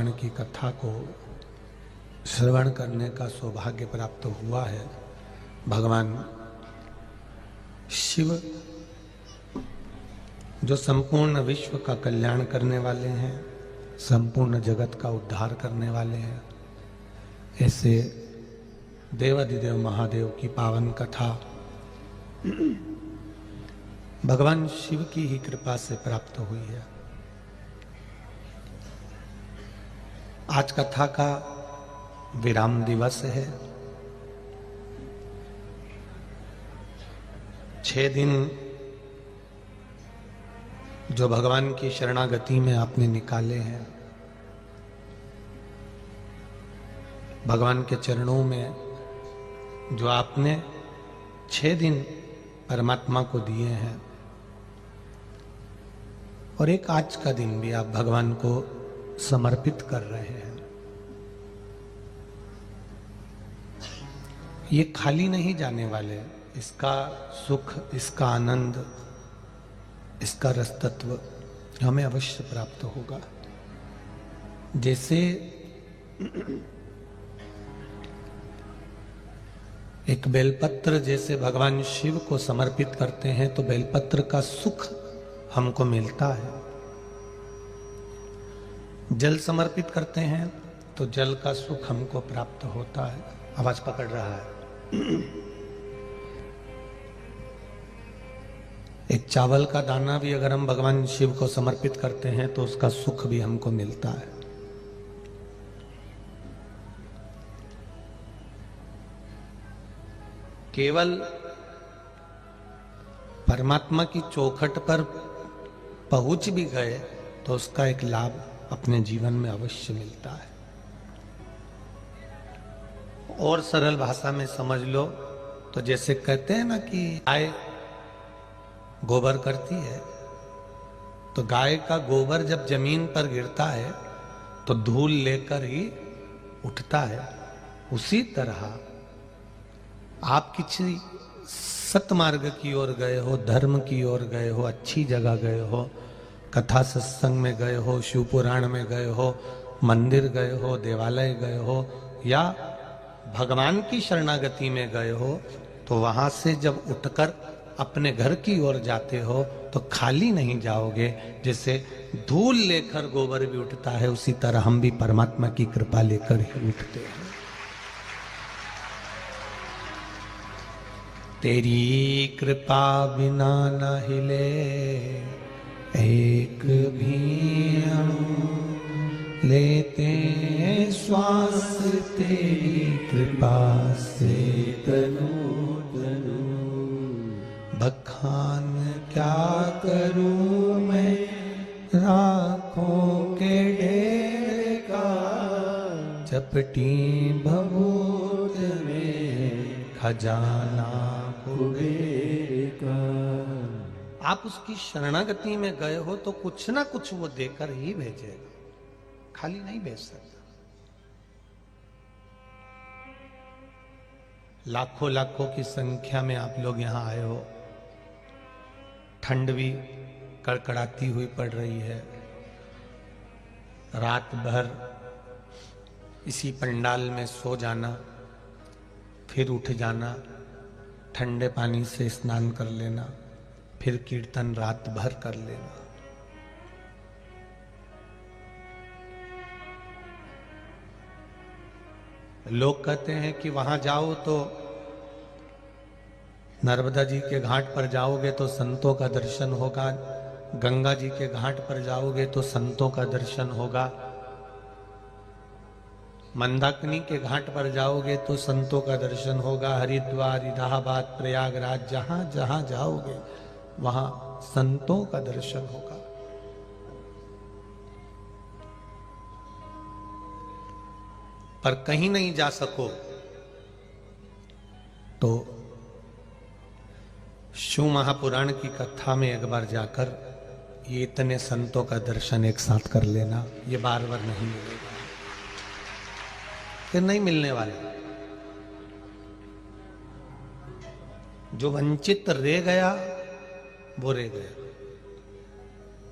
पुराण की कथा को श्रवण करने का सौभाग्य प्राप्त हुआ है। भगवान शिव जो संपूर्ण विश्व का कल्याण करने वाले हैं, संपूर्ण जगत का उद्धार करने वाले हैं, ऐसे देवाधिदेव महादेव की पावन कथा भगवान शिव की ही कृपा से प्राप्त हुई है। आज कथा का विराम दिवस है। 6 दिन जो भगवान की शरणागति में आपने निकाले हैं, भगवान के चरणों में जो आपने 6 दिन परमात्मा को दिए हैं, और एक आज का दिन भी आप भगवान को समर्पित कर रहे हैं, ये खाली नहीं जाने वाले। इसका सुख, इसका आनंद, इसका रसतत्व हमें अवश्य प्राप्त होगा। जैसे एक बेलपत्र जैसे भगवान शिव को समर्पित करते हैं तो बेलपत्र का सुख हमको मिलता है। जल समर्पित करते हैं तो जल का सुख हमको प्राप्त होता है। आवाज पकड़ रहा है। एक चावल का दाना भी अगर हम भगवान शिव को समर्पित करते हैं तो उसका सुख भी हमको मिलता है। केवल परमात्मा की चौखट पर पहुंच भी गए तो उसका एक लाभ अपने जीवन में अवश्य मिलता है। और सरल भाषा में समझ लो तो जैसे कहते हैं ना कि गाय गोबर करती है, तो गाय का गोबर जब जमीन पर गिरता है तो धूल लेकर ही उठता है। उसी तरह आप किसी सतमार्ग की ओर गए हो, धर्म की ओर गए हो, अच्छी जगह गए हो, कथा सत्संग में गए हो, शिव पुराण में गए हो, मंदिर गए हो, देवालय गए हो, या भगवान की शरणागति में गए हो, तो वहां से जब उठकर अपने घर की ओर जाते हो तो खाली नहीं जाओगे। जैसे धूल लेकर गोबर भी उठता है, उसी तरह हम भी परमात्मा की कृपा लेकर ही उठते हैं। तेरी कृपा बिना न हिले एक भी अणु, लेते श्वास तेरी कृपा से तनु तनु। बखान क्या करूं मैं राखों के ढेर का, चपटी भभूत में खजाना कुबेर का। आप उसकी शरणागति में गए हो तो कुछ ना कुछ वो देकर ही भेजेगा, खाली नहीं भेज सकता। लाखों लाखों की संख्या में आप लोग यहां आए हो। ठंड भी कड़कड़ाती हुई पड़ रही है। रात भर इसी पंडाल में सो जाना, फिर उठ जाना, ठंडे पानी से स्नान कर लेना, फिर कीर्तन रात भर कर लेना। लोग कहते हैं कि वहां जाओ तो नर्मदा जी के घाट पर जाओगे तो संतों का दर्शन होगा, गंगा जी के घाट पर जाओगे तो संतों का दर्शन होगा, मंदाकिनी के घाट पर जाओगे तो संतों का दर्शन होगा, हरिद्वार, इलाहाबाद, प्रयागराज, जहां जहां जाओगे वहां संतों का दर्शन होगा। पर कहीं नहीं जा सको तो शिव महापुराण की कथा में एक बार जाकर ये इतने संतों का दर्शन एक साथ कर लेना। ये बार बार नहीं मिलेगा, फिर नहीं मिलने वाला। जो वंचित रह गया वो रह गया।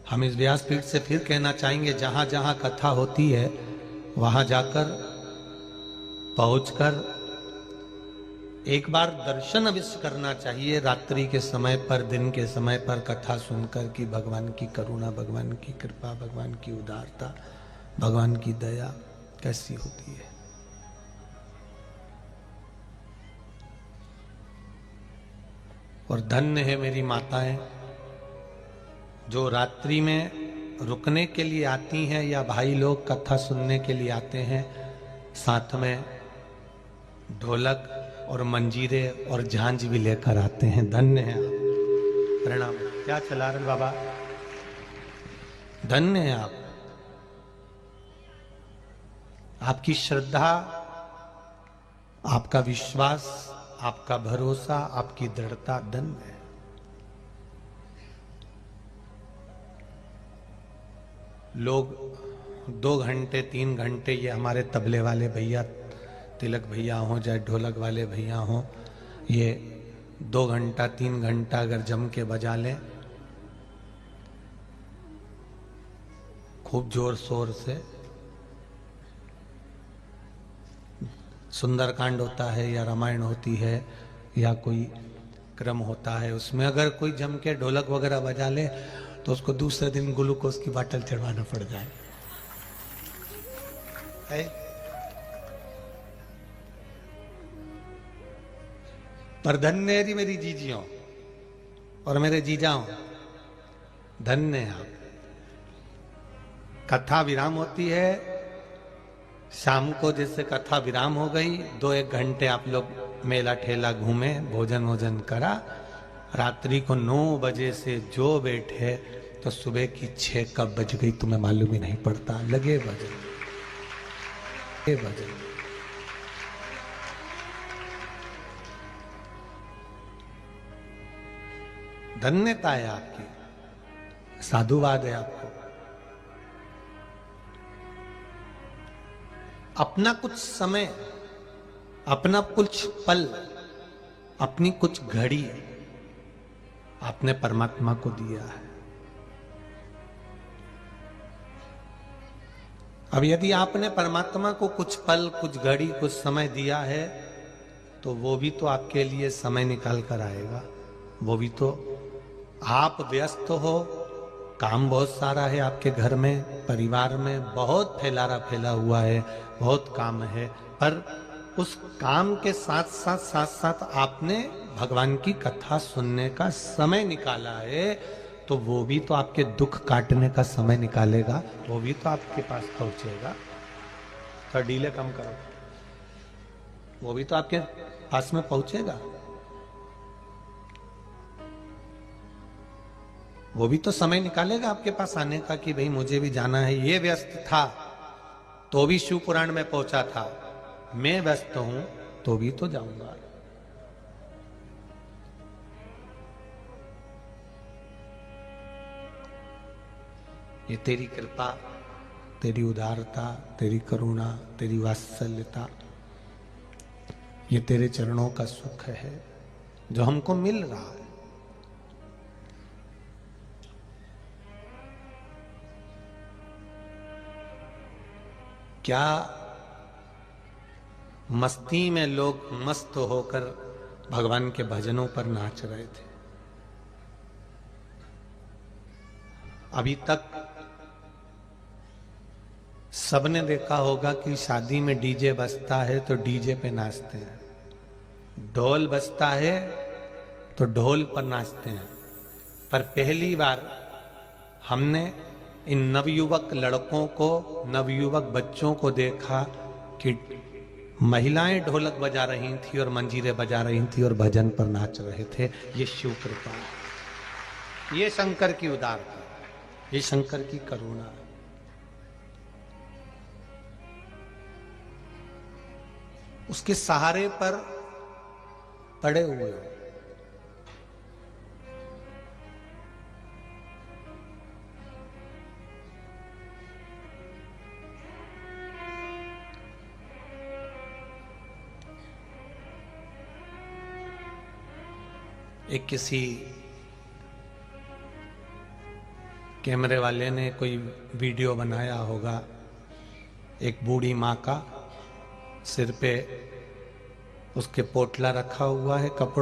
हम इस व्यासपीठ से फिर कहना चाहेंगे, जहां जहां कथा होती है वहां जाकर पहुंचकर एक बार दर्शन अवश्य करना चाहिए, रात्रि के समय पर, दिन के समय पर कथा सुनकर कि भगवान की करुणा, भगवान की कृपा, भगवान की उदारता, भगवान की दया कैसी होती है। और धन्य है मेरी माताएं जो रात्रि में रुकने के लिए आती हैं, या भाई लोग कथा सुनने के लिए आते हैं, साथ में ढोलक और मंजीरे और झांझ भी लेकर आते हैं। धन्य है आप। प्रणाम। क्या चला रहे बाबा? धन्य है आप। आपकी श्रद्धा, आपका विश्वास, आपका भरोसा, आपकी दृढ़ता धन्य है। लोग 2 घंटे 3 घंटे, ये हमारे तबले वाले भैया, तिलक भैया हो चाहे ढोलक वाले भैया हो, ये 2 घंटा 3 घंटा अगर जम के बजा लें खूब जोर शोर से, सुंदरकांड होता है या रामायण होती है या कोई क्रम होता है, उसमें अगर कोई जम के ढोलक वगैरह बजा ले तो उसको दूसरे दिन ग्लूकोज की बोतल चढ़वाना पड़ जाए है? पर धन्य है मेरी जीजियों और मेरे जीजाओं, धन्य है आप। कथा विराम होती है शाम को, जैसे कथा विराम हो गई, 2-1 घंटे आप लोग मेला ठेला घूमे, भोजन वोजन करा, रात्रि को 9 बजे से जो बैठे तो सुबह की 6 कब बज गई तुम्हें मालूम ही नहीं पड़ता। लगे भजन, लगे भजन। धन्यता है आपकी, साधुवाद है आपको। अपना कुछ समय, अपना कुछ पल, अपनी कुछ घड़ी आपने परमात्मा को दिया है। अब यदि आपने परमात्मा को कुछ पल, कुछ घड़ी, कुछ समय दिया है तो वो भी तो आपके लिए समय निकाल कर आएगा। वो भी तो, आप व्यस्त हो, काम बहुत सारा है आपके घर में, परिवार में बहुत फैला हुआ है, बहुत काम है, पर उस काम के साथ साथ आपने भगवान की कथा सुनने का समय निकाला है, तो वो भी तो आपके दुख काटने का समय निकालेगा, वो भी तो आपके पास पहुंचेगा। तो डीले कम करो, वो भी तो आपके पास में पहुंचेगा। वो भी तो समय निकालेगा आपके पास आने का कि भाई मुझे भी जाना है। ये व्यस्त था तो भी शिव पुराण में पहुंचा था, मैं व्यस्त हूं तो भी तो जाऊंगा। ये तेरी कृपा, तेरी उदारता, तेरी करुणा, तेरी वात्सल्यता, ये तेरे चरणों का सुख है जो हमको मिल रहा है। क्या मस्ती में लोग मस्त होकर भगवान के भजनों पर नाच रहे थे। अभी तक सबने देखा होगा कि शादी में डीजे बजता है तो डीजे पे नाचते हैं, ढोल बजता है तो ढोल पर नाचते हैं। पर पहली बार हमने इन नवयुवक लड़कों को, नवयुवक बच्चों को देखा कि महिलाएं ढोलक बजा रही थी और मंजीरे बजा रही थी और भजन पर नाच रहे थे। ये शिव कृपा है, ये शंकर की उदारता, ये शंकर की करुणा है। उसके सहारे पर पड़े हुए हो। एक किसी कैमरे वाले ने कोई वीडियो बनाया होगा एक बूढ़ी माँ का सिर पे उसके पोटला रखा हुआ है कपड़ों